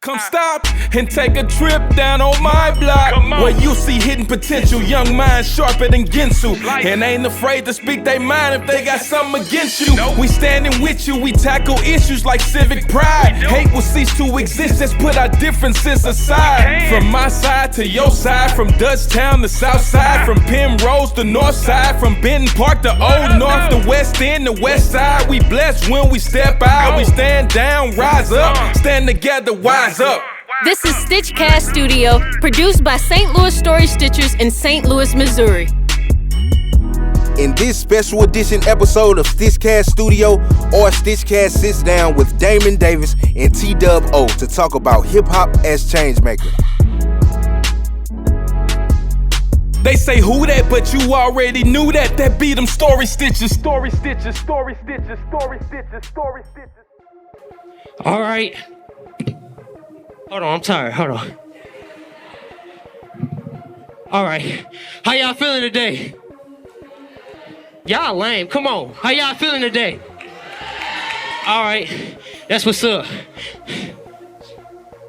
Come stop and take a trip down on my block, where you see hidden potential, young minds sharper than Ginsu, and ain't afraid to speak their mind if they got something against you. We standing with you, we tackle issues like civic pride. Hate will cease to exist, just put our differences aside. From my side to your side, from Dutchtown to South Side, from Penrose to North Side, from Benton Park to Old North, the West End to West Side. We blessed when we step out, we stand down, rise up, stand together, wise up. This is Stitchcast Studio, produced by St. Louis Story Stitchers in St. Louis, Missouri. In this special edition episode of Stitchcast Studio, or Stitchcast sits down with Damon Davis and T-Dub O to talk about hip-hop as changemaker. They say who that, but you already knew that. That be them story stitches, story stitches, story stitches, story stitches, story stitches. All right. Hold on, I'm tired. Hold on. All right. How y'all feeling today? Y'all lame. Come on. How y'all feeling today? All right. That's what's up.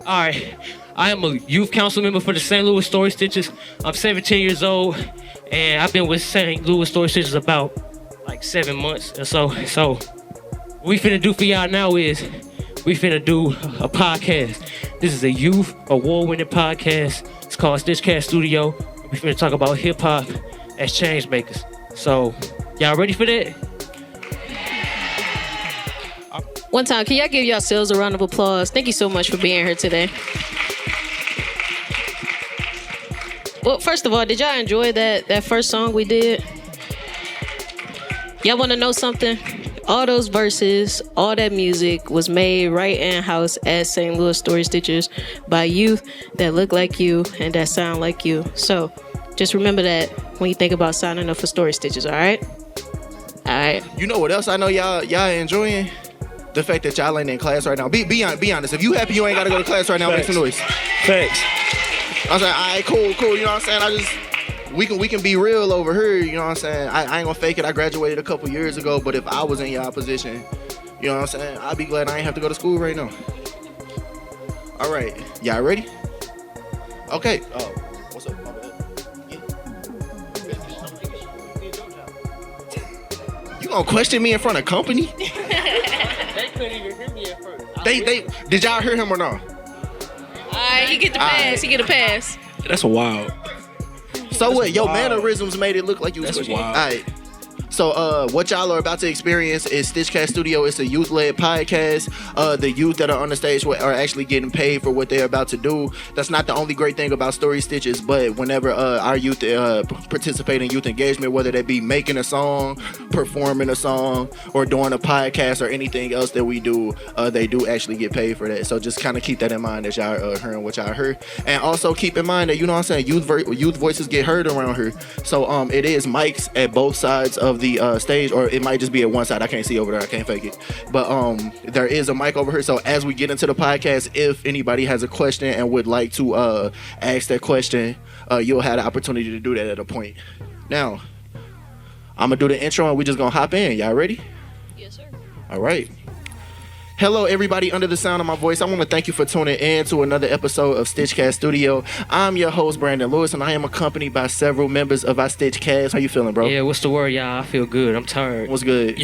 All right. I am a youth council member for the St. Louis Story Stitchers. I'm 17 years old, and I've been with St. Louis Story Stitchers about like 7 months or so. So what we finna do for y'all now is we finna do a podcast. This is a youth award-winning podcast. It's called Stitchcast Studio. We finna talk about hip-hop as change makers. So, y'all ready for that? One time, can y'all give yourselves a round of applause? Thank you so much for being here today. Well, first of all, did y'all enjoy that first song we did? Y'all want to know something? All those verses, all that music was made right in-house at St. Louis Story Stitchers by youth that look like you and that sound like you. So just remember that when you think about signing up for Story Stitchers, all right? All right. You know what else I know y'all enjoying? The fact that y'all ain't in class right now. Be honest. If you happy you ain't got to go to class right now, make some noise. Thanks. I was like, all right, cool. You know what I'm saying? We can be real over here, you know what I'm saying? I ain't gonna fake it. I graduated a couple years ago, but if I was in y'all position, you know what I'm saying? I'd be glad I ain't have to go to school right now. All right, y'all ready? Okay. What's up? You gonna question me in front of company? They couldn't even hear me at first. They did y'all hear him or not? Alright, he get the pass. He get a pass. That's wild. So what? Your mannerisms made it look like you was That's pushing. wild. All right. So what y'all are about to experience is Stitchcast Studio. It's a youth-led podcast. The youth that are on the stage are actually getting paid for what they're about to do. That's not the only great thing about Story Stitches, but whenever our youth participate in youth engagement, whether they be making a song, performing a song, or doing a podcast or anything else that we do, they do actually get paid for that. So just kind of keep that in mind as y'all hearing what y'all heard. And also keep in mind that, you know what I'm saying, youth voices get heard around here. So it is mics at both sides of the stage, or it might just be at one side. I can't see over there. I can't fake it. But there is a mic over here. So as we get into the podcast, if anybody has a question and would like to ask that question, you'll have the opportunity to do that at a point. Now, I'm going to do the intro and we just going to hop in. Y'all ready? Yes, sir. All right. Hello, everybody under the sound of my voice. I want to thank you for tuning in to another episode of Stitchcast Studio. I'm your host, Brandon Lewis, and I am accompanied by several members of our Stitchcast. How you feeling, bro? Yeah, what's the word, y'all? I feel good. I'm tired. What's good?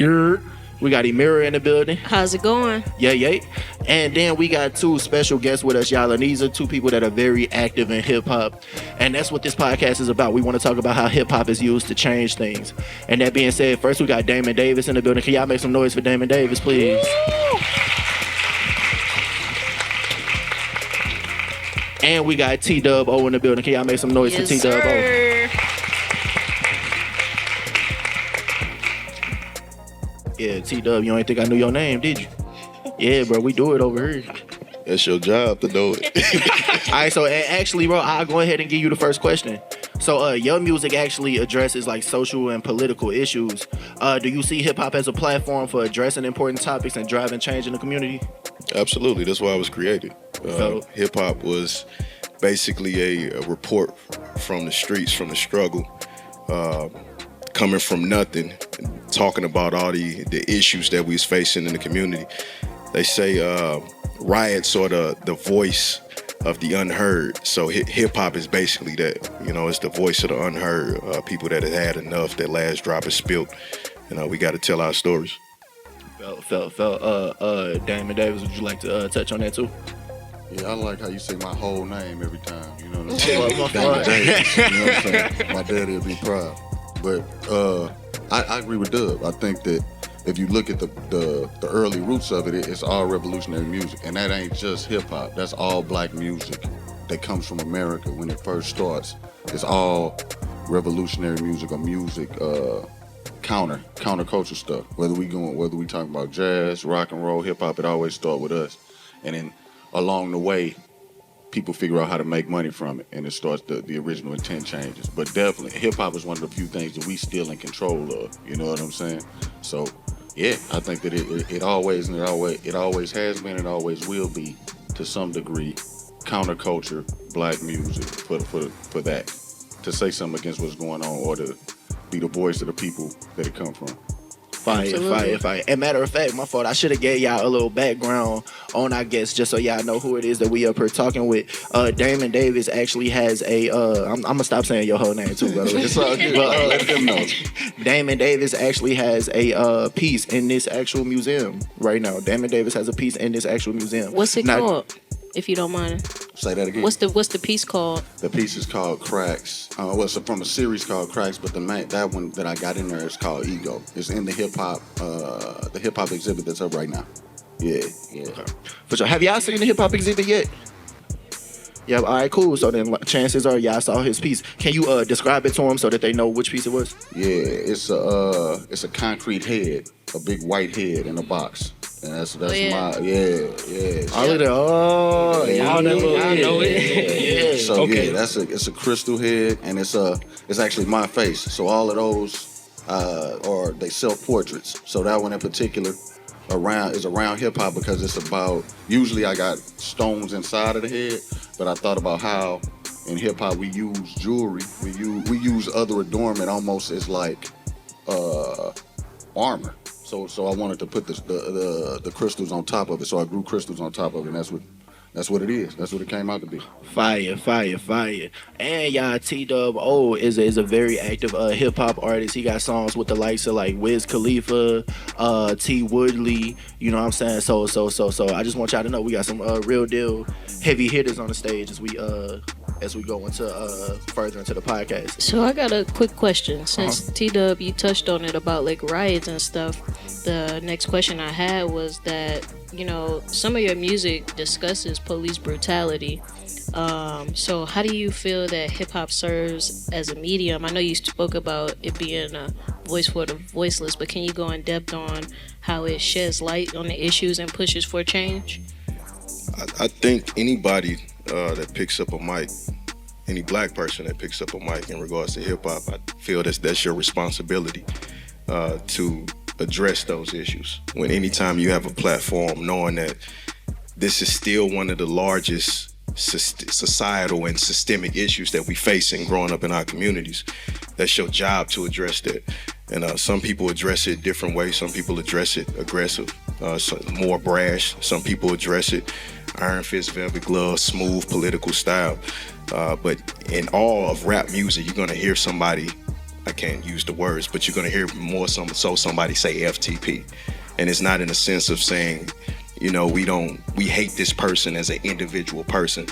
We got Emira in the building. How's it going? Yay. And then we got two special guests with us, y'all. And these are two people that are very active in hip-hop. And that's what this podcast is about. We want to talk about how hip-hop is used to change things. And that being said, first we got Damon Davis in the building. Can y'all make some noise for Damon Davis, please? Woo! And we got T-Dub O in the building. Can y'all make some noise for T-Dub O? Yeah, T-Dub, you ain't think I knew your name, did you? Yeah, bro, we do it over here. That's your job to know it. All right, so actually, bro, I'll go ahead and give you the first question. So your music actually addresses like social and political issues. Do you see hip-hop as a platform for addressing important topics and driving change in the community? Absolutely. That's why it was created. Hip-hop was basically a report from the streets, from the struggle, coming from nothing, talking about all the issues that we was facing in the community. they say riots are the voice of the unheard. So hip hop is basically that. You know, it's the voice of the unheard. People that have had enough. That last drop is spilled. You know, we got to tell our stories. Felt. Damon Davis, would you like to touch on that too? Yeah, I like how you say my whole name every time. You know what I'm saying? My Damon Davis, you know what I'm saying? My daddy will be proud. But I agree with Dub. I think that if you look at the early roots of it, it's all revolutionary music. And that ain't just hip hop. That's all black music that comes from America when it first starts. It's all revolutionary music or music, counterculture stuff. Whether we talking about jazz, rock and roll, hip hop, it always start with us. And then along the way, people figure out how to make money from it, and it starts the original intent changes. But definitely, hip hop is one of the few things that we still in control of. You know what I'm saying? So, yeah, I think that it always has been, it always will be, to some degree, counterculture, black music for that, to say something against what's going on or to be the voice of the people that it come from. Fire. And matter of fact, my fault, I should have gave y'all a little background on our guest just so y'all know who it is that we up here talking with. Damon Davis actually has a, I'm going to stop saying your whole name too, by the way. It's all good. Let them know. Damon Davis actually has a piece in this actual museum right now. Damon Davis has a piece in this actual museum. What's it called, if you don't mind? Say that again. What's the piece called? The piece is called Cracks. It's from a series called Cracks, but that one that I got in there is called Ego. It's in the hip hop exhibit that's up right now. Yeah. Okay. For sure. Have y'all seen the hip hop exhibit yet? Yeah. All right. Cool. So then, chances are y'all saw his piece. Can you describe it to them so that they know which piece it was? Yeah. It's a concrete head, a big white head in a box. And that's my All of that. Oh, y'all know it. Yeah. So okay. Yeah, it's a crystal head, and it's actually my face. So all of those they self portraits. So that one in particular is around hip hop because it's about. Usually I got stones inside of the head, but I thought about how in hip hop we use jewelry. We use other adornment almost as like armor. So I wanted to put the crystals on top of it. So I grew crystals on top of it, and that's what it is. That's what it came out to be. Fire. And y'all, T-Dub-O is a very active hip hop artist. He got songs with the likes of like Wiz Khalifa, T Woodley. You know what I'm saying? So I just want y'all to know we got some real deal heavy hitters on the stage as we go into further into the podcast. So I got a quick question. Since T-Dub, you touched on it about like riots and stuff, the next question I had was that, you know, some of your music discusses police brutality. So how do you feel that hip hop serves as a medium? I know you spoke about it being a voice for the voiceless, but can you go in depth on how it sheds light on the issues and pushes for change? I think anybody that picks up a mic, any black person that picks up a mic in regards to hip hop, I feel that's your responsibility to address those issues. When anytime you have a platform, knowing that this is still one of the largest societal and systemic issues that we face in growing up in our communities, that's your job to address that. And some people address it different ways. Some people address it aggressive, more brash. Some people address it iron fist, velvet glove, smooth political style. But in all of rap music, you're gonna hear somebody, I can't use the words, but you're gonna hear somebody say FTP. And it's not in the sense of saying, you know, we hate this person as an individual person.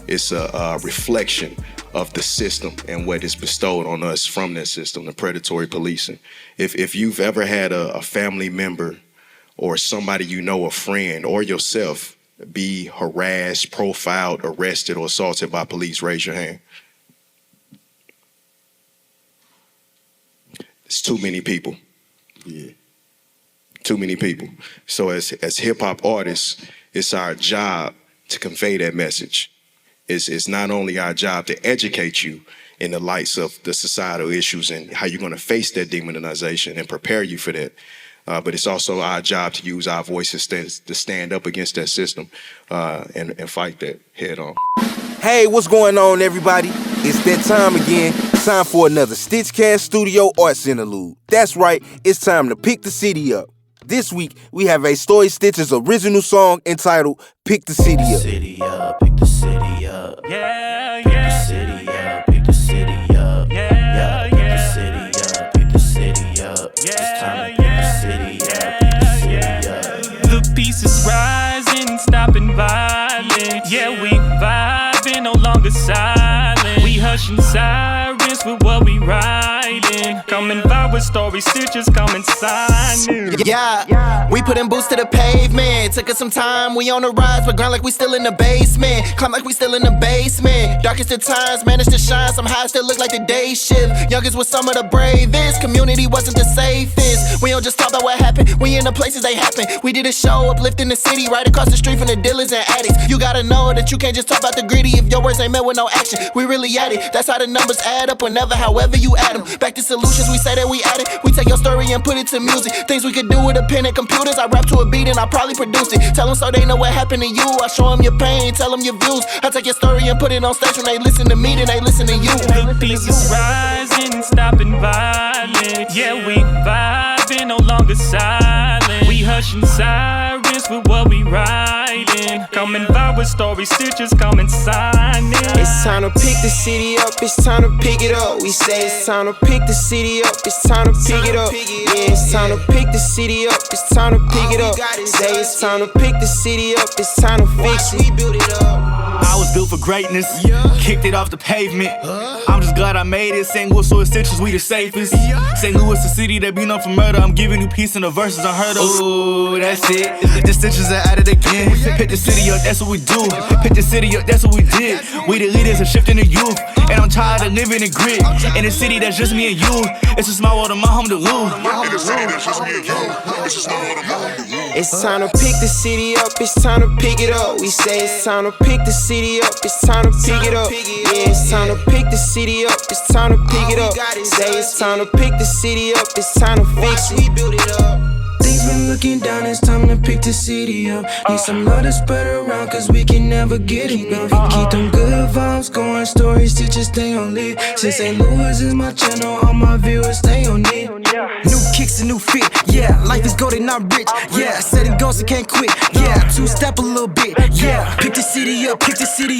It's a reflection of the system and what is bestowed on us from that system, the predatory policing. If you've ever had a family member or somebody you know, a friend or yourself, be harassed, profiled, arrested, or assaulted by police, raise your hand. It's too many people. Yeah. Too many people. So as hip hop artists, it's our job to convey that message. It's not only our job to educate you in the lights of the societal issues and how you're going to face that demonization and prepare you for that. But it's also our job to use our voices to stand up against that system and fight that head on. Hey, what's going on, everybody? It's that time again. Time for another Stitchcast Studio Arts Interlude. That's right, it's time to pick the city up. This week, we have a Story Stitches original song entitled Pick the City Up. City up, pick the city up. Yeah, pick the city up, pick the city up. Yeah, pick the city up, pick the city up. It's time to pick the city up, pick the city up. The peace is rising, stopping violence. Yeah, we vibing, no longer silent. We hushing sirens with what we riding. Coming by with Story Stitches, coming signing. Yeah, we putting boots to the pavement. Took us some time, we on the rise, but grind like we still in the basement. Climb like we still in the basement. Darkest of times, managed to shine. Somehow it still look like the day shift. Youngest was some of the bravest. Community wasn't the safest. We don't just talk about what happened, we in the places they happen. We did a show uplifting the city right across the street from the dealers and addicts. You gotta know that you can't just talk about the gritty if your words ain't met with no action. We really at it, that's how the numbers add up whenever, however you add them. Back to solutions, we say that we add it. We take your story and put it to music. Things we could do with a pen and computers. I rap to a beat and I probably produce it. Tell them so they know what happened to you. I show them your pain, tell them your views. I take your story and put it on stage. When they listen to me, then they listen to you. The peace is rising, stopping violence. Yeah, we vibing, no longer silent. We hushing sirens with what we riding. Coming by with Story Stitches, coming signing. It's time to pick the city up, it's time to pick it up. We say it's time to pick the city up, it's time to pick it up. Yeah, it's time to pick the city up, it's time to pick it up. Say it's time to pick the city up, it's time to fix it. We build it up. I was built for greatness, kicked it off the pavement. I'm just glad I made it. St. Louis Story Stitches, we the safest. St. Louis, the city that be known for murder. I'm giving you peace in the verses unheard of. Ooh, that's it. The stitches are at it again. Pick the city up, that's what we do. Pick the city up, that's what we did. We the leaders of shifting the youth. And I'm tired of living in grit. In a city that's just me and you. It's a small world of my home to lose. It's time to pick the city up, it's time to pick it up. We say it's time to pick the city up, it's time to pick it up. Yeah, it's time to pick the city up, it's time to pick it up. Say it's time to pick the city up, it's time to fix it. We build it up. Things been looking down, it's time to pick the city up. Need some love to spread around, cause we can never get enough. Keep them good vibes going, Story Stitches stay on lit. Since St. Louis is my channel, all my viewers stay on it. New kicks, a new fit. Yeah, life is golden, not rich. Yeah, setting goals, I can't quit. Yeah, two-step a little bit. Yeah, pick the city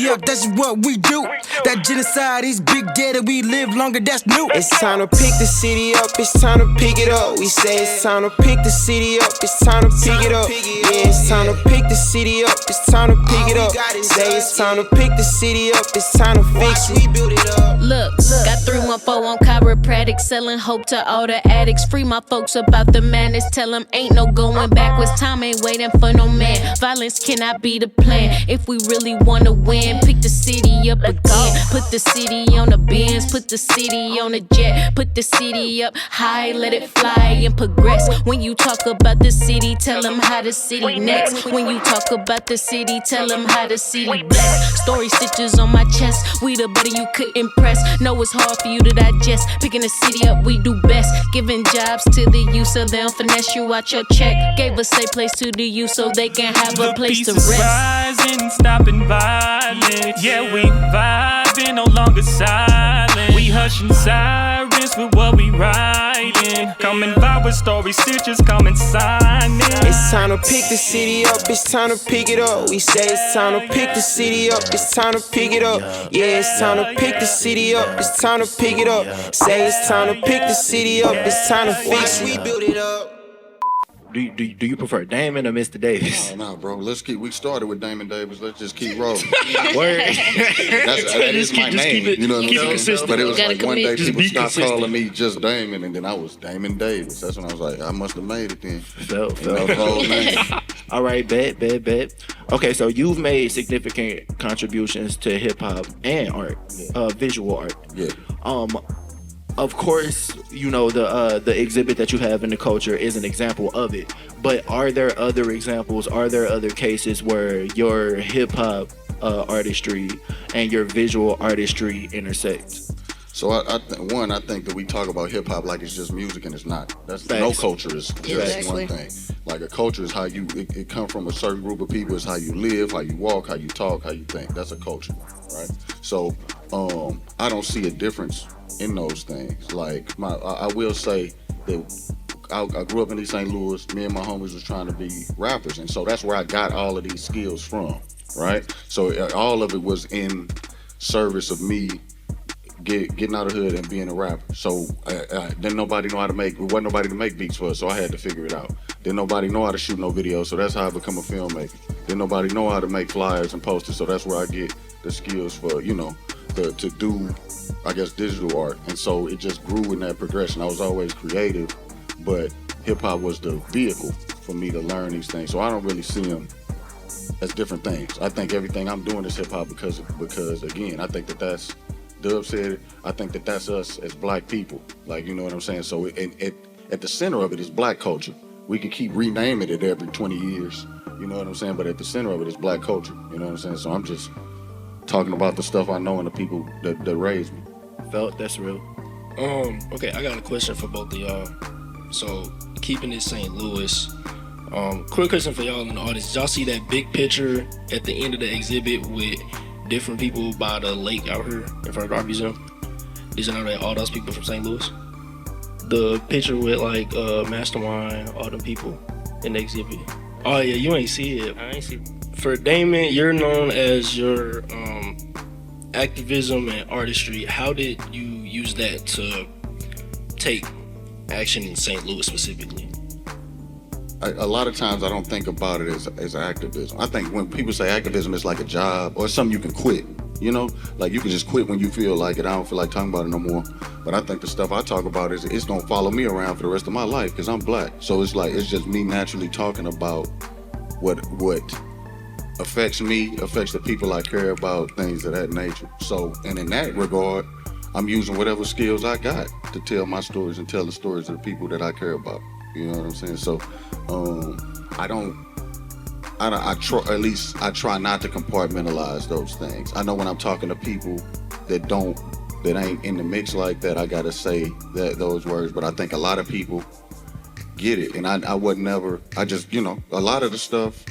up, that's what we do. That genocide is big dead and we live longer, that's new. It's time to pick the city up, it's time to pick it up. We say it's time to pick the city up, it's time to pick it up. Yeah, it's time to pick the city up, it's time to pick it up. Say it's time to pick the city up, it's time to fix it. We build it up. Look, got 314 on chiropractic, selling hope to all the addicts. Free my folks about the madness, tell them ain't no going backwards. Time ain't waiting for no man. Violence cannot be the plan. If we really wanna win, pick the city up again. Put the city on the Benz, put the city on the jet. Put the city up high, let it fly and progress. When you talk about the city, tell them how the city next. When you talk about the city, tell them how the city blessed. Story Stitches on my chest, we the buddy you could impress. Know it's hard for you to digest. Picking the city up, we do best. Giving jobs to the youth so they don't finesse you out your check. Gave a safe place to the youth so they can have a place to rest. Rising, stopping violence. Yeah, we vibing, no longer silent. We hushing sirens with what we riding. Coming by with Story Stitches, coming signing. It's time to pick the city up, it's time to pick it up. We say it's time to pick the city up, it's time to pick it up. Yeah, it's time to pick the city up, it's time to pick it up. Say it's time to pick the city up, it's time to fix it. We build it up. Do you prefer Damon or Mr. Davis? Nah, bro. We started with Damon Davis. Let's just keep rolling. Word. That is my name. You know what I'm saying? But it was like one day people stopped calling me just Damon, and then I was Damon Davis. That's when I was like, I must have made it then. All right, bet. Okay, so you've made significant contributions to hip hop and art, visual art. Yeah. Of course, you know, the exhibit that you have in the culture is an example of it. But are there other examples? Are there other cases where your hip hop artistry and your visual artistry intersect? So I think that we talk about hip hop like it's just music, and it's not. That's Facts. No culture is just Exactly. one thing. Like a culture is how it come from a certain group of people. It's how you live, how you walk, how you talk, how you think. That's a culture, right? So I don't see a difference in those things. Like I will say that I grew up in East St. Louis. Me and my homies was trying to be rappers, and so that's where I got all of these skills from, right? So all of it was in service of me getting out of the hood and being a rapper. So then nobody know how to make, wasn't nobody to make beats for us, so I had to figure it out. Then nobody know how to shoot no videos, so that's how I become a filmmaker. Then nobody know how to make flyers and posters, so that's where I get the skills for, you know, to do, I guess, digital art. And so it just grew in that progression. I was always creative, but hip hop was the vehicle for me to learn these things. So I don't really see them as different things. I think everything I'm doing is hip hop because again, I think that's, Dub said it, I think that's us as black people. Like, you know what I'm saying? So at the center of it is black culture. We can keep renaming it every 20 years. You know what I'm saying? But at the center of it is black culture. You know what I'm saying? So I'm just talking about the stuff I know and the people that raised me. Felt that's real. Okay, I got a question for both of y'all. So, keeping it St. Louis, quick question for y'all in the audience. Did y'all see that big picture at the end of the exhibit with different people by the lake out here in front of the art museum? These are not all those people from St. Louis. The picture with like Mastermind, all them people in the exhibit. Oh yeah, you ain't see it. I ain't see it. For Damon, you're known as your activism and artistry. How did you use that to take action in St. Louis specifically? A lot of times I don't think about it as activism. I think when people say activism, it's like a job or something you can quit. You know, like you can just quit when you feel like it. I don't feel like talking about it no more. But I think the stuff I talk about it's gonna follow me around for the rest of my life because I'm black. So it's like, it's just me naturally talking about what affects me, affects the people I care about, things of that nature. So, and in that regard, I'm using whatever skills I got to tell my stories and tell the stories of the people that I care about. You know what I'm saying? So, I try not to compartmentalize those things. I know when I'm talking to people that ain't in the mix like that, I gotta say those words, but I think a lot of people get it. And I would never, I just, you know, a lot of the stuff,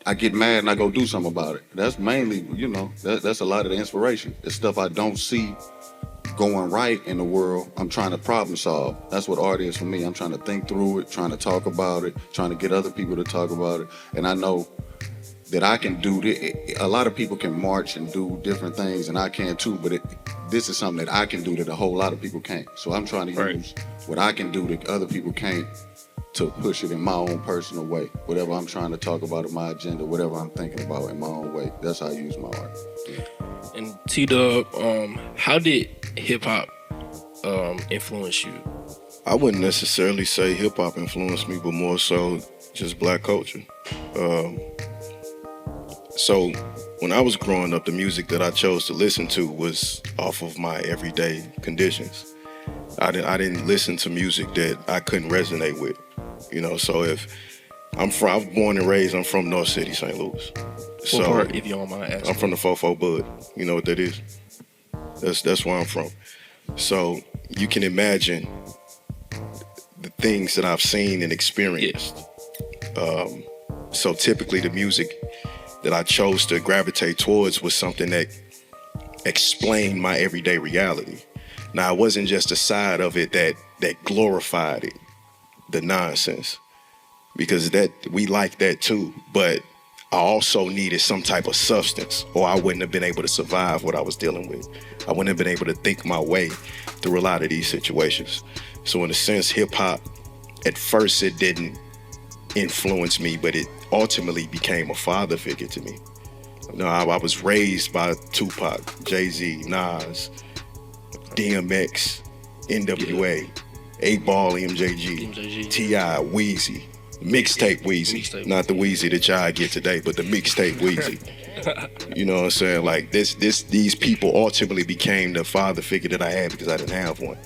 I get mad and I go do something about it. That's mainly, you know, that's a lot of the inspiration. The stuff I don't see going right in the world, I'm trying to problem solve. That's what art is for me. I'm trying to think through it, trying to talk about it, trying to get other people to talk about it. And I know that I can do it. A lot of people can march and do different things, and I can too, but this is something that I can do that a whole lot of people can't. So I'm trying to use what I can do that other people can't to push it in my own personal way. Whatever I'm trying to talk about in my agenda, whatever I'm thinking about in my own way, that's how I use my art. Yeah. And T-Dub, how did hip-hop influence you? I wouldn't necessarily say hip-hop influenced me, but more so just black culture. So when I was growing up, the music that I chose to listen to was off of my everyday conditions. I didn't listen to music that I couldn't resonate with. You know, so if I was born and raised, I'm from North City, St. Louis. What part, if you don't mind asking? I'm from the 4-4 Bud. You know what that is? That's where I'm from. So you can imagine the things that I've seen and experienced. So typically the music that I chose to gravitate towards was something that explained my everyday reality. Now, it wasn't just a side of it that glorified it, the nonsense, because that we like that too, but I also needed some type of substance, or I wouldn't have been able to survive what I was dealing with. I wouldn't have been able to think my way through a lot of these situations. So in a sense, hip hop, at first it didn't influence me, but it ultimately became a father figure to me. You know, I was raised by Tupac, Jay-Z, Nas, DMX, NWA, 8Ball, MJG, T.I., Weezy, mixtape Weezy. Not the Weezy that y'all get today, but the mixtape Weezy. You know what I'm saying? Like these people ultimately became the father figure that I had because I didn't have one.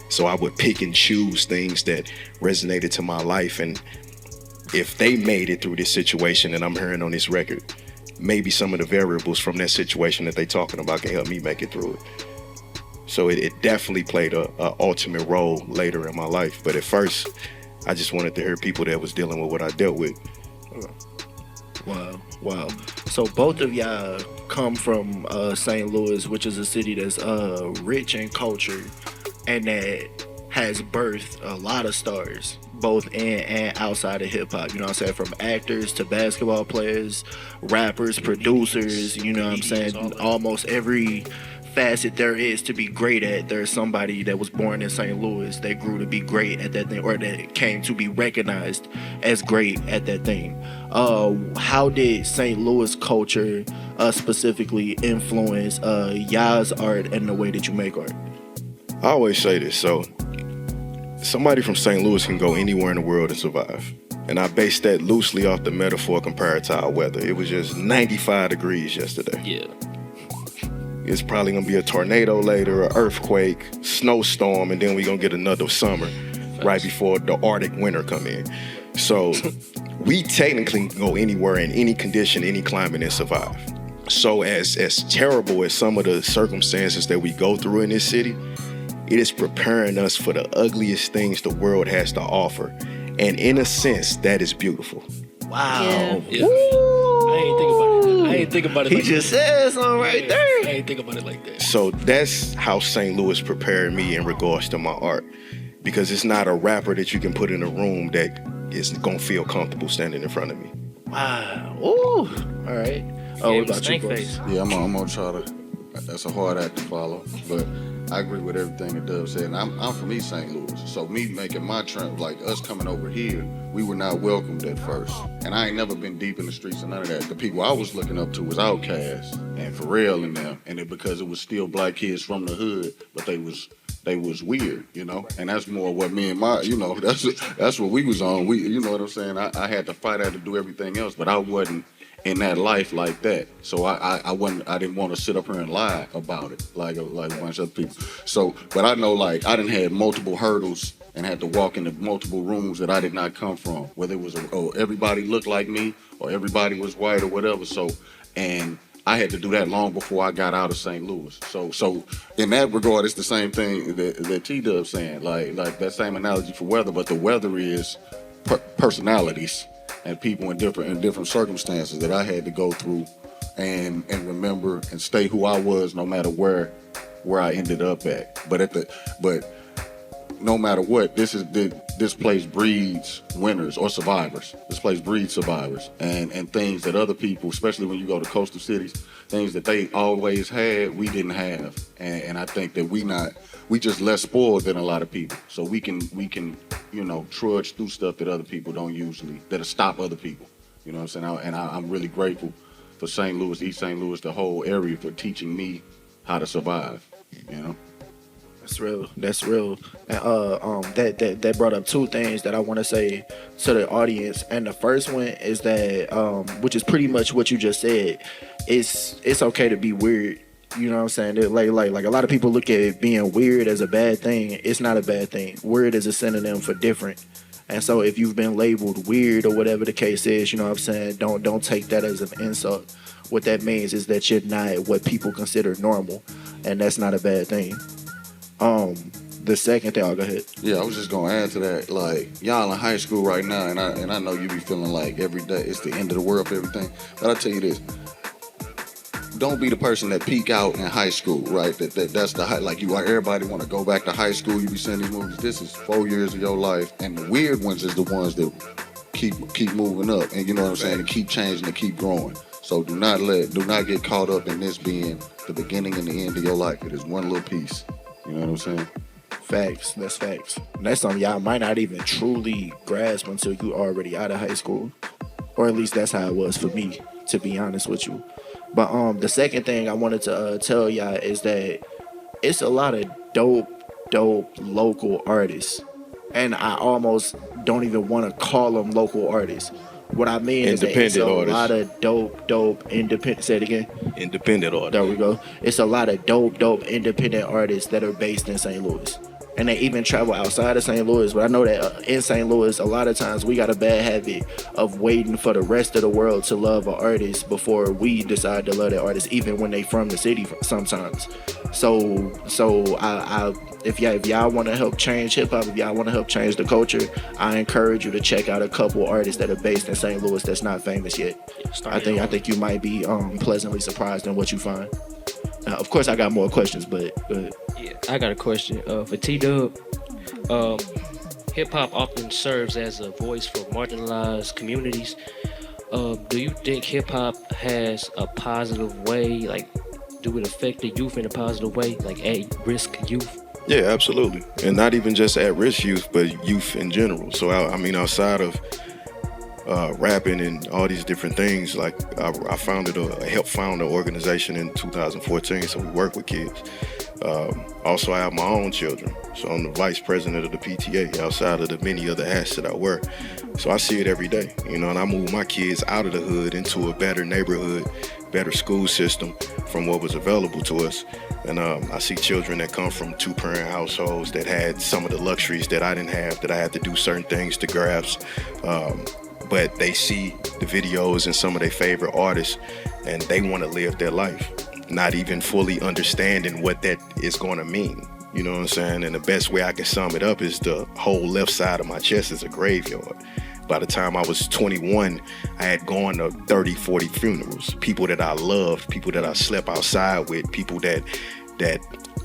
So I would pick and choose things that resonated to my life, and if they made it through this situation that I'm hearing on this record, maybe some of the variables from that situation that they talking about can help me make it through it. So it definitely played a ultimate role later in my life. But at first, I just wanted to hear people that was dealing with what I dealt with. Wow. So both of y'all come from St. Louis, which is a city that's rich in culture and that has birthed a lot of stars. both in and outside of hip hop. You know what I'm saying? From actors to basketball players, rappers, producers. You know what I'm saying? Almost every facet there is to be great at, there's somebody that was born in St. Louis that grew to be great at that thing, or that came to be recognized as great at that thing. How did St. Louis culture specifically influence y'all's art and the way that you make art? I always say this, so somebody from St. Louis can go anywhere in the world and survive. And I base that loosely off the metaphor compared to our weather. It was just 95 degrees yesterday. Yeah. It's probably gonna be a tornado later, an earthquake, snowstorm, and then we're gonna get another summer right before the Arctic winter come in. So we technically can go anywhere in any condition, any climate and survive. So as terrible as some of the circumstances that we go through in this city, it is preparing us for the ugliest things the world has to offer. And in a sense, that is beautiful. Wow. Yeah. I ain't think about it. I ain't think about it. He like just that. said something right there. I ain't think about it like that. So that's how St. Louis prepared me in regards to my art. Because it's not a rapper that you can put in a room that is gonna feel comfortable standing in front of me. Wow. Ooh. All right. Oh, what about you, boys? Yeah, I'm gonna try to. That's a hard act to follow, but I agree with everything that Dub said. And I'm from East St. Louis, so me making my trip, like us coming over here, we were not welcomed at first. And I ain't never been deep in the streets or none of that. The people I was looking up to was Outkast and Pharrell and them, and because it was still black kids from the hood, but they was weird, you know. And that's more what me and my, you know, that's what we was on. We, you know what I'm saying? I had to fight, I had to do everything else, but I wasn't in that life like that. So I didn't want to sit up here and lie about it like a bunch of other people. So, but I know, like, I done had multiple hurdles and had to walk into multiple rooms that I did not come from, whether it was everybody looked like me or everybody was white or whatever. So, and I had to do that long before I got out of St. Louis. So in that regard, it's the same thing that T-Dub's saying, like that same analogy for weather, but the weather is personalities and people in different circumstances that I had to go through and remember and stay who I was no matter where I ended up at. But no matter what, this place breeds winners or survivors. This place breeds survivors and things that other people, especially when you go to coastal cities, things that they always had, we didn't have. And I think that we just less spoiled than a lot of people. So we can, you know, trudge through stuff that other people don't usually, that'll stop other people. You know what I'm saying? And I'm really grateful for St. Louis, East St. Louis, the whole area for teaching me how to survive, you know? That's real. That's real. And that brought up two things that I want to say to the audience. And the first one is that, which is pretty much what you just said. It's okay to be weird. You know what I'm saying? Like a lot of people look at being weird as a bad thing. It's not a bad thing. Weird is a synonym for different. And so if you've been labeled weird or whatever the case is, you know what I'm saying? Don't take that as an insult. What that means is that you're not what people consider normal, and that's not a bad thing. The second thing, I'll go ahead. Yeah, I was just gonna add to that. Like, y'all in high school right now, and I know you be feeling like every day it's the end of the world for everything. But I'll tell you this: don't be the person that peak out in high school, right? That's the high. Like, everybody want to go back to high school. You be seeing these movies. This is 4 years of your life, and the weird ones is the ones that keep moving up, and you know what I'm saying, and keep changing and keep growing. So do not get caught up in this being the beginning and the end of your life. It is one little piece. You know what I'm saying? Facts. That's facts. And that's something y'all might not even truly grasp until you already out of high school. Or at least that's how it was for me, to be honest with you. But the second thing I wanted to tell y'all is that it's a lot of dope local artists. And I almost don't even want to call them local artists. What I mean is that it's a lot of dope independent. Say it again. Independent artists. There we go. It's a lot of dope independent artists that are based in St. Louis. And they even travel outside of St. Louis. But I know that in St. Louis, a lot of times we got a bad habit of waiting for the rest of the world to love an artist before we decide to love that artist, even when they from the city sometimes. So if y'all want to help change hip hop, if y'all want to help change the culture, I encourage you to check out a couple artists that are based in St. Louis that's not famous yet. I think you might be pleasantly surprised in what you find. Of course, I got more questions, but yeah, I got a question for T-Dub. hip hop often serves as a voice for marginalized communities. Do you think hip hop has a positive way, like, do it affect the youth in a positive way, like at-risk youth? Yeah, absolutely. And not even just at-risk youth, but youth in general. So, I mean, outside of rapping and all these different things, like I helped found an organization in 2014, so we work with kids. Also, I have my own children, so I'm the vice president of the PTA outside of the many other hats that I wear. So I see it every day, you know, and I move my kids out of the hood into a better neighborhood, better school system from what was available to us. And I see children that come from two-parent households that had some of the luxuries that I didn't have, that I had to do certain things to grasp. But they see the videos and some of their favorite artists, and they want to live their life, not even fully understanding what that is going to mean. You know what I'm saying? And the best way I can sum it up is the whole left side of my chest is a graveyard. By the time I was 21, I had gone to 30, 40 funerals. People that I loved, people that I slept outside with, people that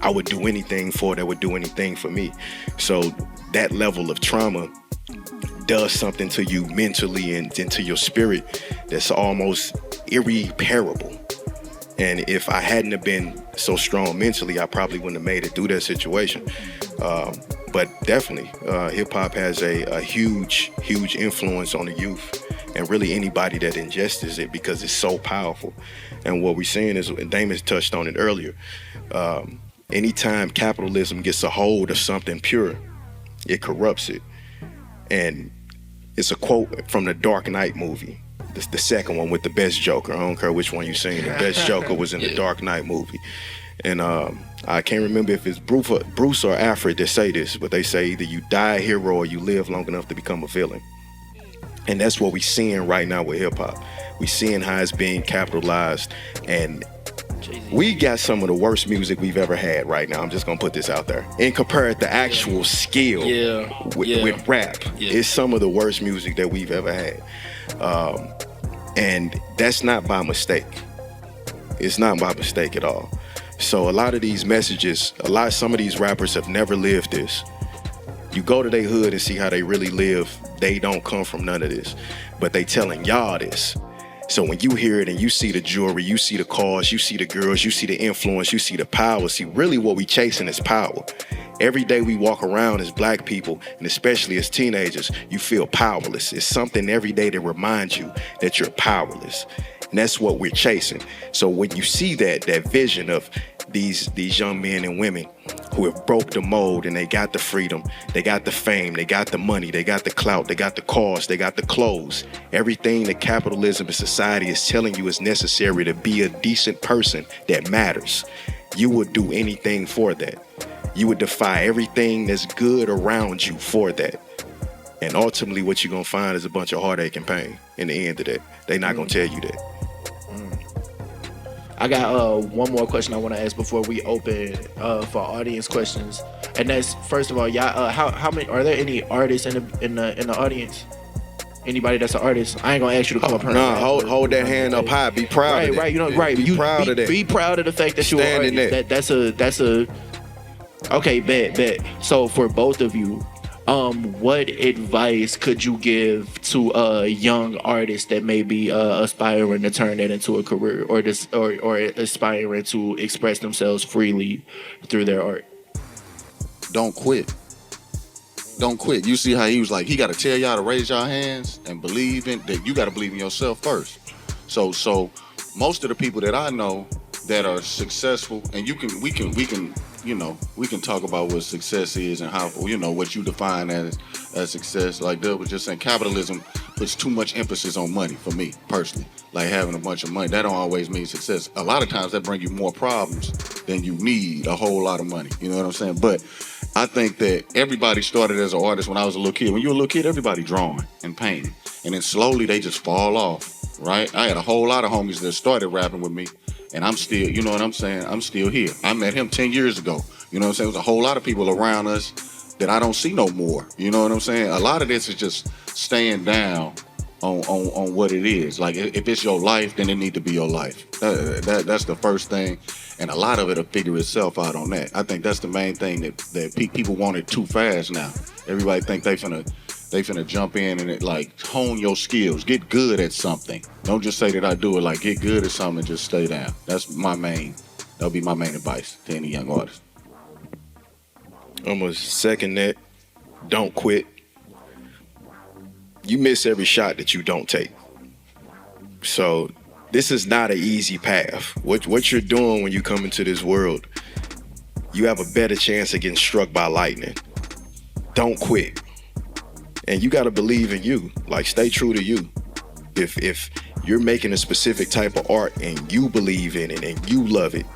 I would do anything for, that would do anything for me. So that level of trauma does something to you mentally and into your spirit that's almost irreparable. And if I hadn't have been so strong mentally, I probably wouldn't have made it through that situation. But definitely, hip-hop has a huge, huge influence on the youth and really anybody that ingests it, because it's so powerful. And what we're seeing is, and Damon touched on it earlier, anytime capitalism gets a hold of something pure, it corrupts it. And it's a quote from the Dark Knight movie. The second one with the best Joker. I don't care which one you've seen. The best Joker was in the Dark Knight movie. And I can't remember if it's Bruce or Alfred that say this, but they say either you die a hero or you live long enough to become a villain. And that's what we're seeing right now with hip-hop. We're seeing how it's being capitalized, and we got some of the worst music we've ever had right now. I'm just gonna put this out there. And compare it to actual skill with rap. It's some of the worst music that we've ever had. And that's not by mistake. It's not by mistake at all. So a lot of these messages, some of these rappers have never lived this. You go to their hood and see how they really live. They don't come from none of this, but they telling y'all this. So when you hear it and you see the jewelry, you see the cars, you see the girls, you see the influence, you see the power. See, really what we chasing is power. Every day we walk around as black people, and especially as teenagers, you feel powerless. It's something every day that reminds you that you're powerless. And that's what we're chasing. So when you see that vision of these young men and women who have broke the mold, and they got the freedom, they got the fame, they got the money, they got the clout, they got the cars, they got the clothes, everything that capitalism and society is telling you is necessary to be a decent person that matters, you would do anything for that. You would defy everything that's good around you for that. And ultimately what you're gonna find is a bunch of heartache and pain in the end of that. They're not gonna tell you that. I got one more question I want to ask before we open for audience questions, and that's, first of all, y'all, how many are there? Any artists in the audience? Anybody that's an artist? I ain't gonna ask you to come up here. Nah, hold that hand up high. Be proud of that. Right, you know, right. Be proud of that. Be proud of the fact that you're an artist. That's a. Okay, bet. So for both of you, what advice could you give to a young artist that may be aspiring to turn that into a career, or aspiring to express themselves freely through their art? Don't quit. Don't quit. You see how he was like, he got to tell y'all to raise y'all hands and believe in that. You got to believe in yourself first. So most of the people that I know that are successful, and we can talk about what success is and how, what you define as success. Like Doug was just saying, capitalism puts too much emphasis on money for me personally. Like having a bunch of money, that don't always mean success. A lot of times that brings you more problems than you need a whole lot of money. You know what I'm saying? But I think that everybody started as an artist when I was a little kid. When you were a little kid, everybody drawing and painting. And then slowly they just fall off, right? I had a whole lot of homies that started rapping with me, and I'm still, you know what I'm saying? I'm still here. I met him 10 years ago. You know what I'm saying? There's a whole lot of people around us that I don't see no more. You know what I'm saying? A lot of this is just staying down on what it is. Like if it's your life, then it need to be your life. That's the first thing, and a lot of it'll figure itself out on that. I think that's the main thing that people want it too fast now. Everybody think they finna jump in and like hone your skills, get good at something. Don't just say that I do it. Like get good at something and just stay down. That'll be my main advice to any young artist. Almost second that. Don't quit. You miss every shot that you don't take. So this is not an easy path. What you're doing when you come into this world, you have a better chance of getting struck by lightning. Don't quit. And you got to believe in you. Like, stay true to you. If you're making a specific type of art and you believe in it and you love it,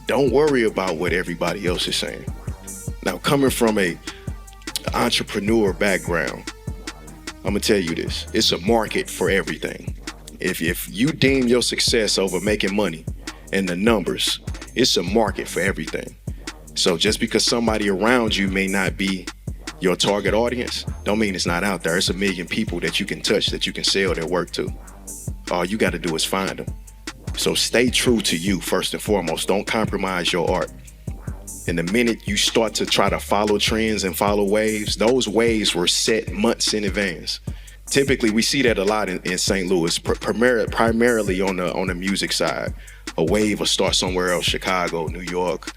don't worry about what everybody else is saying. Now, coming from a entrepreneur background, I'm gonna tell you this: it's a market for everything. If you deem your success over making money and the numbers, it's a market for everything. So just because somebody around you may not be your target audience, don't mean it's not out there. It's a million people that you can touch, that you can sell their work to. All you got to do is find them. So stay true to you first and foremost. Don't compromise your art. And the minute you start to try to follow trends and follow waves, those waves were set months in advance. Typically, we see that a lot in St. Louis, primarily on the music side. A wave will start somewhere else, Chicago, New York,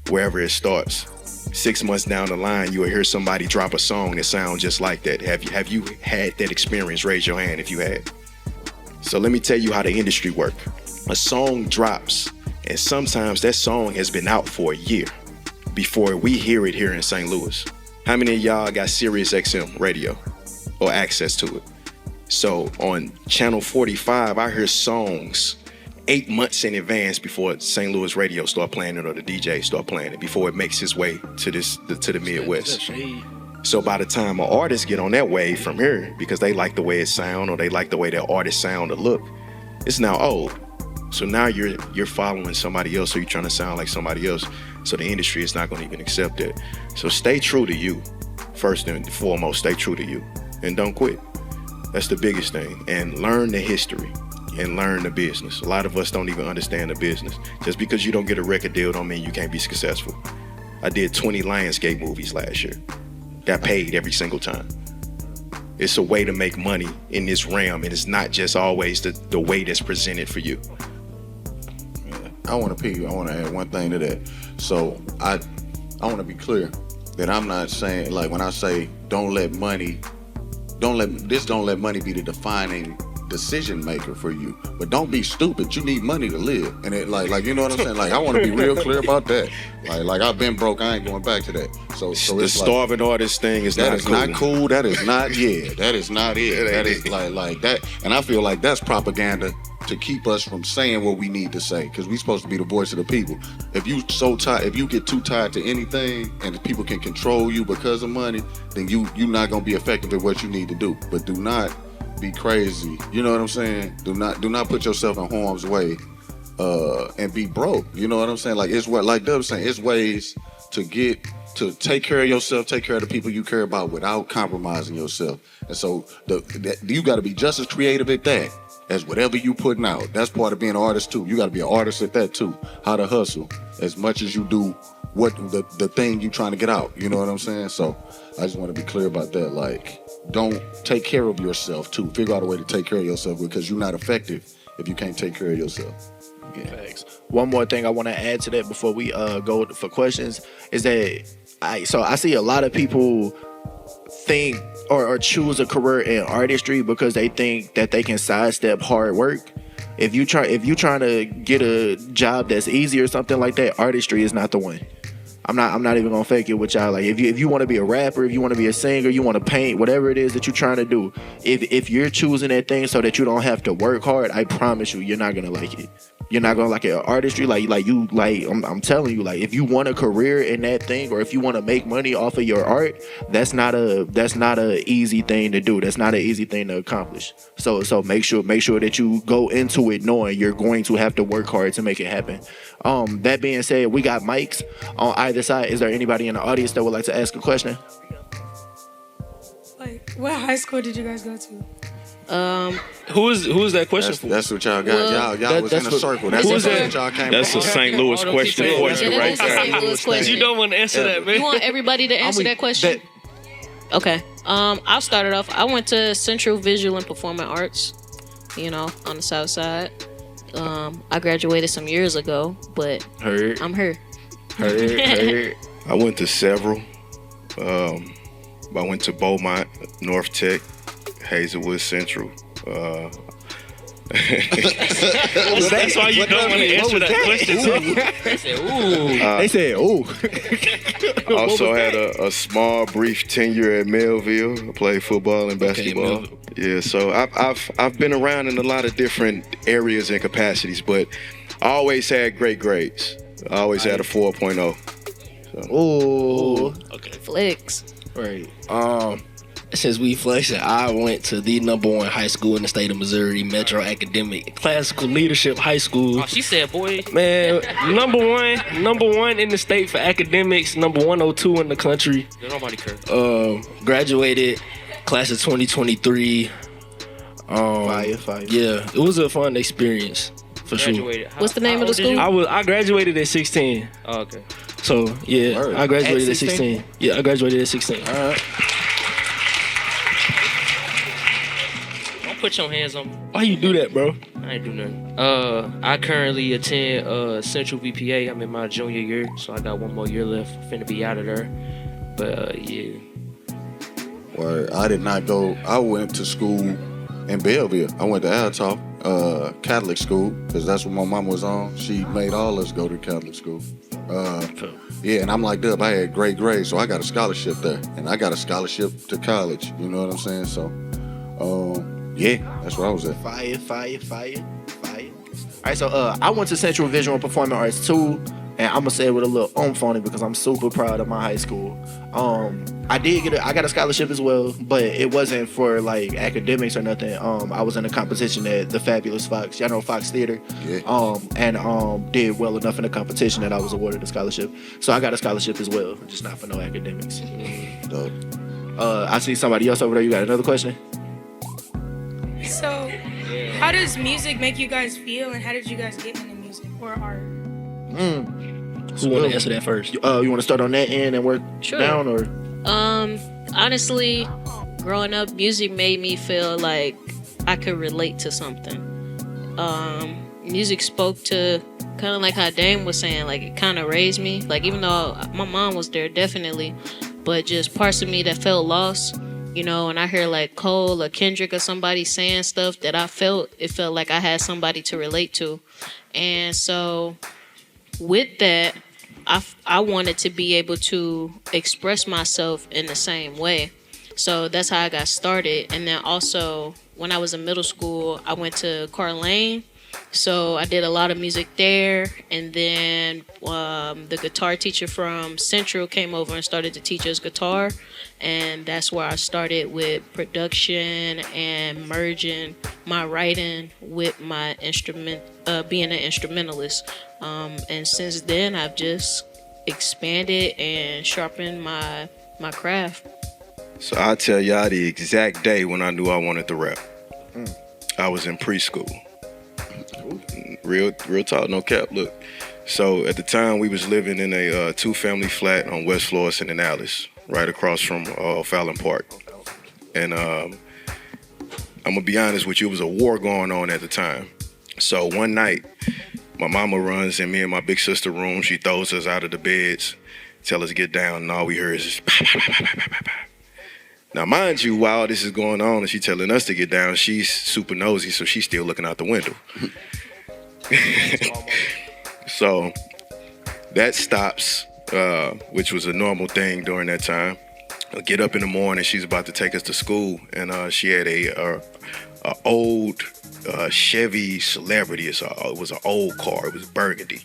wherever it starts. 6 months down the line, you will hear somebody drop a song that sounds just like that. Have you had that experience? Raise your hand if you had. So let me tell you how the industry works. A song drops, and sometimes that song has been out for a year before we hear it here in St. Louis. How many of y'all got Sirius XM radio or access to it? So on Channel 45, I hear songs 8 months in advance before St. Louis radio start playing it or the DJ start playing it, before it makes its way to the Midwest. So by the time an artist get on that wave from here, because they like the way it sound or they like the way that artist sound or look, it's now old. So now you're following somebody else, or you're trying to sound like somebody else. So the industry is not going to even accept it. So stay true to you. First and foremost, stay true to you. And don't quit. That's the biggest thing. And learn the history and learn the business. A lot of us don't even understand the business. Just because you don't get a record deal don't mean you can't be successful. I did 20 Lionsgate movies last year. Got paid every single time. It's a way to make money in this realm, and it's not just always the way that's presented for you. I want to add one thing to that. So I want to be clear that I'm not saying, like, when I say don't let money be the defining decision maker for you. But don't be stupid. You need money to live. And it like you know what I'm saying? Like, I want to be real clear about that. Like I've been broke, I ain't going back to that. So the it's starving artist thing is that not is cool. not cool. That is not that is not it. That is like that. And I feel like that's propaganda to keep us from saying what we need to say, because we're supposed to be the voice of the people. If you get too tied to anything and people can control you because of money, then you're not gonna be effective at what you need to do. But do not be crazy. You know what I'm saying? Do not put yourself in harm's way and be broke. You know what I'm saying? Like, it's what, like Dub was saying, it's ways to take care of yourself, take care of the people you care about without compromising yourself. And so you got to be just as creative at that as whatever you putting out. That's part of being an artist too. You got to be an artist at that too. How to hustle as much as you do what the thing you trying to get out. You know what I'm saying? So I just want to be clear about that. Like, don't take care of yourself too. Figure out a way to take care of yourself, because you're not effective if you can't take care of yourself. Yeah. Thanks. One more thing I want to add to that before we go for questions is that I see a lot of people think or choose a career in artistry because they think that they can sidestep hard work. If you trying to get a job that's easy or something like that, artistry is not the one. I'm not even gonna fake it with y'all. Like, if you want to be a rapper, if you want to be a singer, you want to paint, whatever it is that you're trying to do, if you're choosing that thing so that you don't have to work hard, I promise you, you're not gonna like it. You're not gonna like it. Artistry, I'm telling you, like, if you want a career in that thing, or if you want to make money off of your art, that's not a easy thing to do. That's not an easy thing to accomplish. So make sure that you go into it knowing you're going to have to work hard to make it happen. That being said, we got mics on either side. Is there anybody in the audience that would like to ask a question? Like, what high school did you guys go to? Who is that question for? That's what y'all got. Well, y'all was in a circle. That's who's what that? y'all came That's a from. St. Louis question for you Yeah, right that is a St. there. Louis question. You don't want to answer that, man. You want everybody to answer that question? Okay. I'll start it off. I went to Central Visual and Performing Arts, on the south side. I graduated some years ago, but I'm here. Heard. I went to several. I went to Beaumont, North Tech, Hazelwood Central. That's why you don't want to answer that question. They said, ooh. I also had a small, brief tenure at Melville. I played football and basketball. Yeah, so I've been around in a lot of different areas and capacities, but I always had great grades. I always had a 4.0. So. Ooh. Okay. Flex. Right. Since we flexing, I went to the #1 high school in the state of Missouri, Metro Academic Classical Leadership High School. Oh, she said, boy. Man, number one in the state for academics, number 102 in the country. Nobody cares. Graduated class of 2023. Fire. Yeah, it was a fun experience for sure. What's the name of the school? I graduated at 16. Oh, okay. So yeah, Word. I graduated At at 16. Yeah, I graduated at 16. All right. Don't put your hands on me. Why you do that, bro? I ain't do nothing. I currently attend Central VPA. I'm in my junior year, so I got one more year left. Finna be out of there. But yeah. Word. I did not go. I went to school in Belleville. I went to Altough Catholic school because that's what my mom was on. She made all us go to Catholic school. Yeah, and I'm like, Dub, I had great grades, so I got a scholarship there, and I got a scholarship to college. You know what I'm saying? So, yeah, that's where I was at. Fire. All right, so I went to Central Visual and Performing Arts too, and I'm gonna say it with a little oomph on it because I'm super proud of my high school. I got a scholarship as well, but it wasn't for like academics or nothing. I was in a competition at the Fabulous Fox, y'all know Fox Theater, and did well enough in the competition that I was awarded a scholarship. So I got a scholarship as well, just not for no academics. Dope. I see somebody else over there. You got another question? So, how does music make you guys feel, and how did you guys get into music or art? Who want to answer that first? You want to start on that end and work down, or? Honestly, growing up, music made me feel like I could relate to something. Music spoke to kind of like how Dame was saying, like it kind of raised me. Like even though my mom was there, definitely, but just parts of me that felt lost. And I hear like Cole or Kendrick or somebody saying stuff that it felt like I had somebody to relate to. And so with that, I wanted to be able to express myself in the same way. So that's how I got started. And then also when I was in middle school, I went to Carl Lane. So I did a lot of music there, and then the guitar teacher from Central came over and started to teach us guitar, and that's where I started with production and merging my writing with my instrument, being an instrumentalist. And since then, I've just expanded and sharpened my craft. So I'll tell y'all the exact day when I knew I wanted to rap. I was in preschool. Real talk, no cap. Look, so at the time we was living in a 2-family flat on West Florissant and Alice, right across from Fallon Park. And I'm gonna be honest with you, it was a war going on at the time. So one night, my mama runs in me and my big sister room. She throws us out of the beds, tell us to get down, and all we hear is just bah, bah, bah, bah, bah, bah, bah. Now, mind you, while this is going on and she's telling us to get down, she's super nosy, so she's still looking out the window. So that stops, which was a normal thing during that time. I get up in the morning, she's about to take us to school, and she had a old Chevy Celebrity. It was an old car. It was burgundy.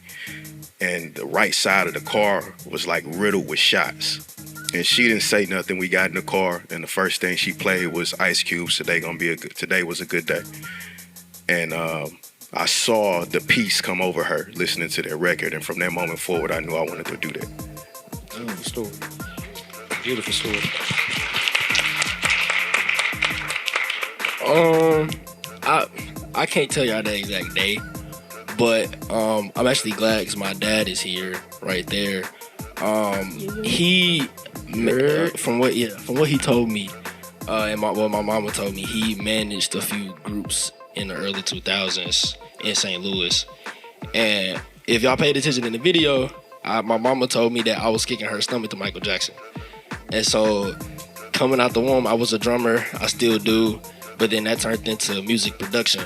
And the right side of the car was like riddled with shots. And she didn't say nothing. We got in the car, and the first thing she played was Ice Cube's Today Was a Good Day. And I saw the peace come over her listening to that record, and from that moment forward, I knew I wanted to do that. Beautiful story. Beautiful story. I can't tell y'all the exact day, but I'm actually glad because my dad is here, right there. He from what he told me, and what my mama told me, he managed a few groups in the early 2000s in St. Louis. And if y'all paid attention in the video, my mama told me that I was kicking her stomach to Michael Jackson. And so coming out the womb, I was a drummer. I still do, but then that turned into music production.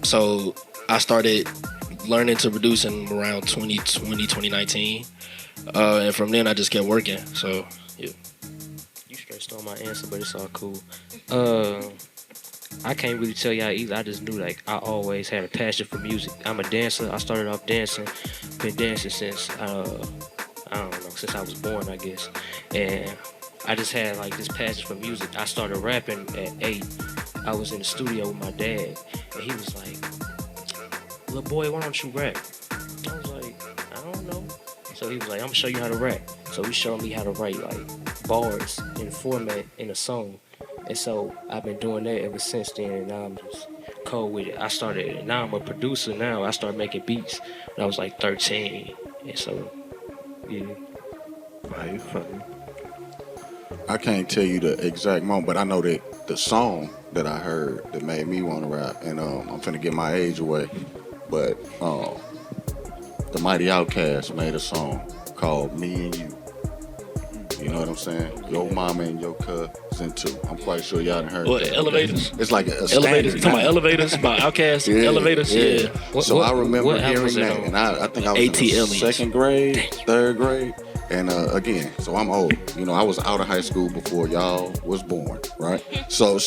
So I started learning to produce in around 2020, 2019. And from then I just kept working. So yeah. You straight stole my answer, but it's all cool. I can't really tell y'all either. I just knew like I always had a passion for music. I'm a dancer. I started off dancing. Been dancing since I don't know, since I was born, I guess. And I just had like this passion for music. I started rapping at 8. I was in the studio with my dad, and he was like, "Little boy, why don't you rap?" I was like, "I don't know." So he was like, "I'm gonna show you how to rap." So he showed me how to write like bars in a format in a song. And so I've been doing that ever since then, and now I'm just cold with it. Now I'm a producer now. I started making beats when I was like 13. And so, yeah. Funny. I can't tell you the exact moment, but I know that the song that I heard that made me want to rap, and I'm finna get my age away, but the Mighty Outkast made a song called Me and You. You know what I'm saying? Your mama and your cousin too. I'm quite sure y'all done heard that. Elevators? It's like a Elevators. You talking about Elevators by Outkast? Yeah, Elevators? Yeah. So I remember hearing that, and I think I was in the second grade, third grade. And again, so I'm old. You know, I was out of high school before y'all was born, right? So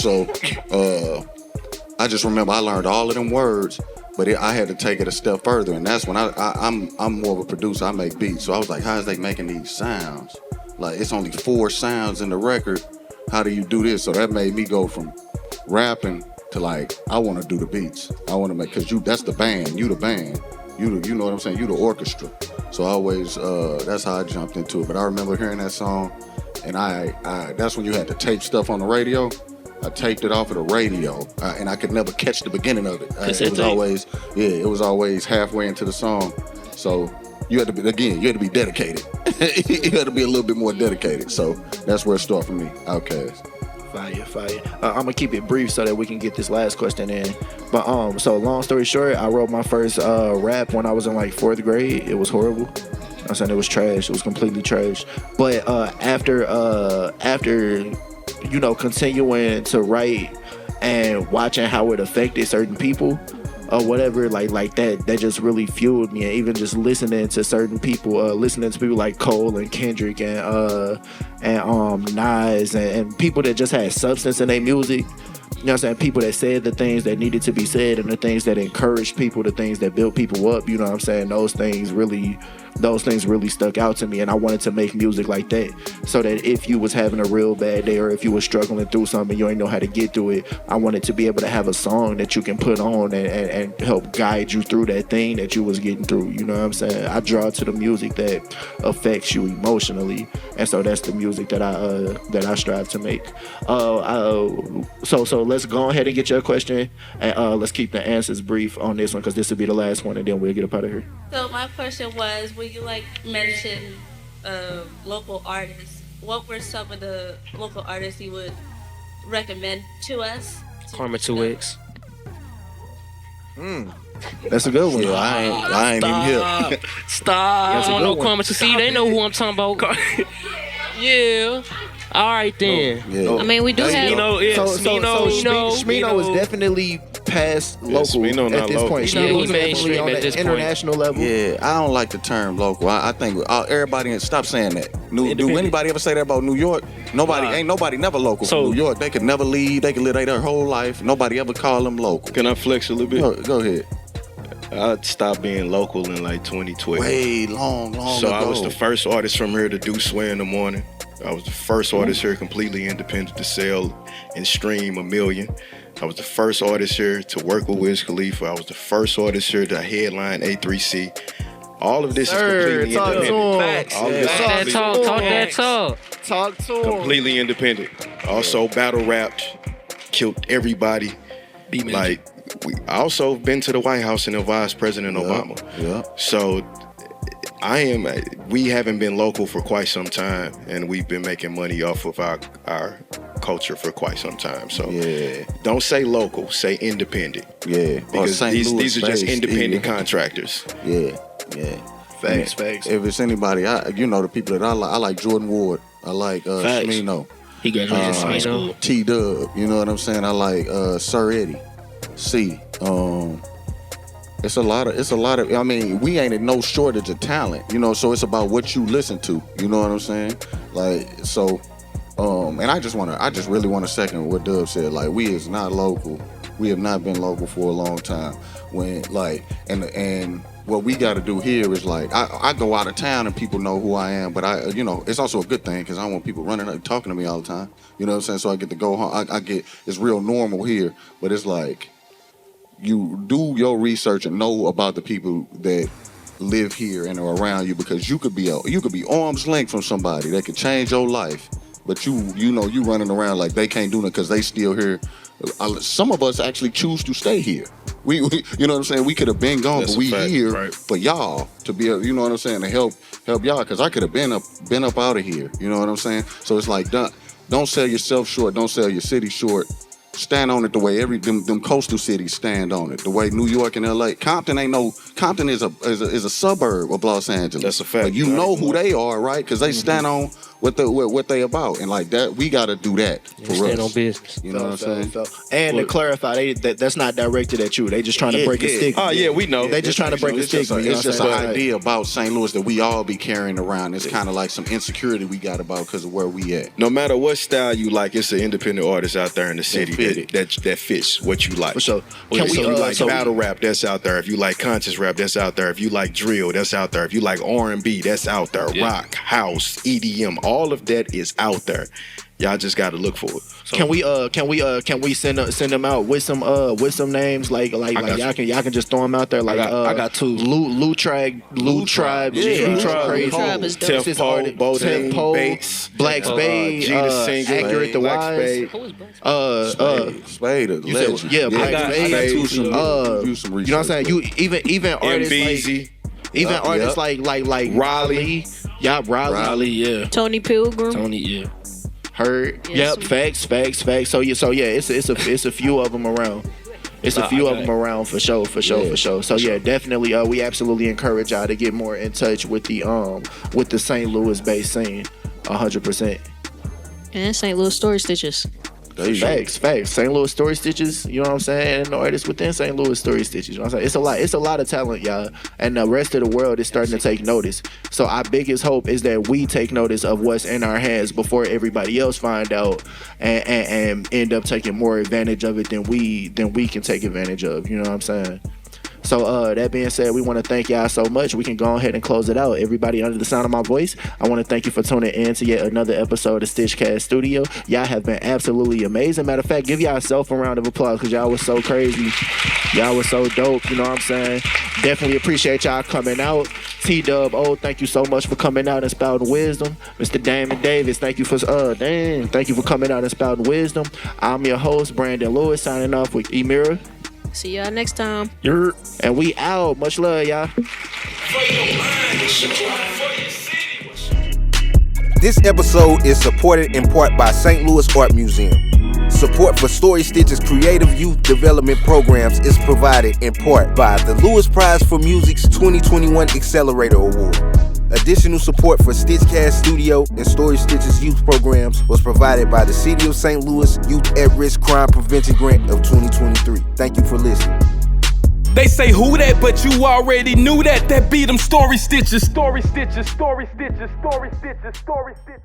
I just remember I learned all of them words, but I had to take it a step further, and that's when I'm more of a producer. I make beats, so I was like, how is they making these sounds? Like, it's only 4 sounds in the record. How do you do this? So that made me go from rapping to like, I want to do the beats. I want to make, because that's the band. You the band. You know what I'm saying? You the orchestra. So I always, that's how I jumped into it. But I remember hearing that song, and I that's when you had to tape stuff on the radio. I taped it off of the radio, and I could never catch the beginning of it. It was always halfway into the song. So you had to be dedicated. You had to be a little bit more dedicated. So that's where it started for me, Outkast. Fire. I'm gonna keep it brief so that we can get this last question in. But so long story short, I wrote my first rap when I was in like 4th grade. It was horrible. I'm saying it was trash. It was completely trash. But after you know, continuing to write and watching how it affected certain people or whatever, like that just really fueled me. And even just listening to certain people, listening to people like Cole and Kendrick and Nas and people that just had substance in their music. You know what I'm saying? People that said the things that needed to be said and the things that encouraged people, the things that built people up. You know what I'm saying? Those things really stuck out to me, and I wanted to make music like that, so that if you was having a real bad day or if you was struggling through something, you ain't know how to get through it, I wanted to be able to have a song that you can put on and help guide you through that thing that you was getting through. You know what I'm saying? I draw to the music that affects you emotionally, and so that's the music that I strive to make. So let's go ahead and get your question, and let's keep the answers brief on this one, because this will be the last one, and then we'll get up out of here. So my question was, when you like mention local artists, what were some of the local artists you would recommend to us? Karma 2X. That's a good one. Yeah, I ain't even here. Stop. I don't know Karma 2. See, they know who I'm talking about. Yeah. All right then. Yeah. I mean, we do have. Smino is definitely past local at this point. Smino Smino is definitely on the international level. Yeah, I don't like the term local. I think everybody stop saying that. Do anybody ever say that about New York? Ain't nobody never local from New York. They could never leave. They could live their whole life. Nobody ever call them local. Can I flex a little bit? Go ahead. I stopped being local in like 2012. Way long ago. So I was the first artist from here to do Sway in the Morning. I was the first artist here completely independent to sell and stream 1 million. I was the first artist here to work with Wiz Khalifa. I was the first artist here to headline A3C. All of this is completely independent. Talk that talk. Talk to him. Completely independent. Also battle rapped killed everybody. Like, I also been to the White House and advised President Obama. Yeah. So we haven't been local for quite some time, and we've been making money off of our culture for quite some time. So don't say local, say independent. Yeah. Because these are just independent contractors. Yeah. Facts. If it's anybody, the people that I like Jordan Ward. I like Smino. He graduated from high school. T-Dub, you know what I'm saying? I like Sir Eddie. C. It's a lot of, I mean, we ain't in no shortage of talent, so it's about what you listen to, you know what I'm saying? Like, so, and I just really want to second what Dub said. Like, we is not local. We have not been local for a long time. When, like, and what we got to do here is, like, I go out of town and people know who I am, but it's also a good thing because I don't want people running up and talking to me all the time, you know what I'm saying? So I get to go home. It's real normal here, but it's like, you do your research and know about the people that live here and are around you, because you could be arm's length from somebody that could change your life, but you running around like they can't do nothing because they still here. Some of us actually choose to stay here. We you know what I'm saying? We could have been gone, but we here for y'all to be, you know what I'm saying, to help y'all, because I could have been up out of here. You know what I'm saying? So it's like, don't sell yourself short. Don't sell your city short. Stand on it the way them coastal cities stand on it. The way New York and LA. Compton is a suburb of Los Angeles. That's a fact. But you know who they are, right? Because they stand on what they about, and like that, we got to do that for us. Stand on business. You know what I'm saying? And to clarify, that's not directed at you. They just trying to break a stigma. Oh yeah, we know. They just trying to break a stigma. It's just an idea about St. Louis that we all be carrying around. It's kind of like some insecurity we got about because of where we at. No matter what style you like, it's an independent artist out there in the city that fits what you like. For sure. If you like battle rap, that's out there. If you like conscious rap, that's out there. If you like drill, that's out there. If you like R&B, that's out there. Yeah. Rock, house, EDM, all of that is out there. Y'all just got to look for it. So, can we send them out with some names like y'all can just throw them out there, like I got two. Lou Tribe, is dope. Tempo, Bates, Black Spade, Accurate the Wise, Spade, a legend. Black Spade. You know what I'm saying? You even artists like artists like Raleigh. Yeah, Raleigh, yeah. Tony Pilgrim. Yeah. Heard. Yes. Yep. Facts. So yeah, it's a few of them around. It's a few of them around for sure. So yeah, definitely. We absolutely encourage y'all to get more in touch with the St. Louis-based scene, 100%. And St. Louis Story Stitches. Facts. St. Louis Story Stitches, you know what I'm saying? And the artists within St. Louis Story Stitches, you know what I'm saying? It's a lot of talent, y'all. And the rest of the world is starting to take notice. So our biggest hope is that we take notice of what's in our hands before everybody else find out and end up taking more advantage of it than we can take advantage of, you know what I'm saying? So that being said, we want to thank y'all so much. We can go ahead and close it out. Everybody under the sound of my voice, I want to thank you for tuning in to yet another episode of Stitchcast Studio. Y'all have been absolutely amazing. Matter of fact, give yourself a round of applause because y'all was so crazy. Y'all was so dope, you know what I'm saying? Definitely appreciate y'all coming out. T-Dub, thank you so much for coming out and spouting wisdom. Mr. Damon Davis, thank you for coming out and spouting wisdom. I'm your host, Brandon Lewis, signing off with Emira. See y'all next time. And we out. Much love, y'all. This episode is supported in part by St. Louis Art Museum. Support for Story Stitch's creative youth development programs is provided in part by the Lewis Prize for Music's 2021 Accelerator Award. Additional support for Stitchcast Studio and Story Stitch's youth programs was provided by the City of St. Louis Youth at Risk Crime Prevention Grant of 2023. Thank you for listening. They say who that, but you already knew that. That be them Story Stitches. Story Stitches, Story Stitches, Story Stitches, Story Stitches.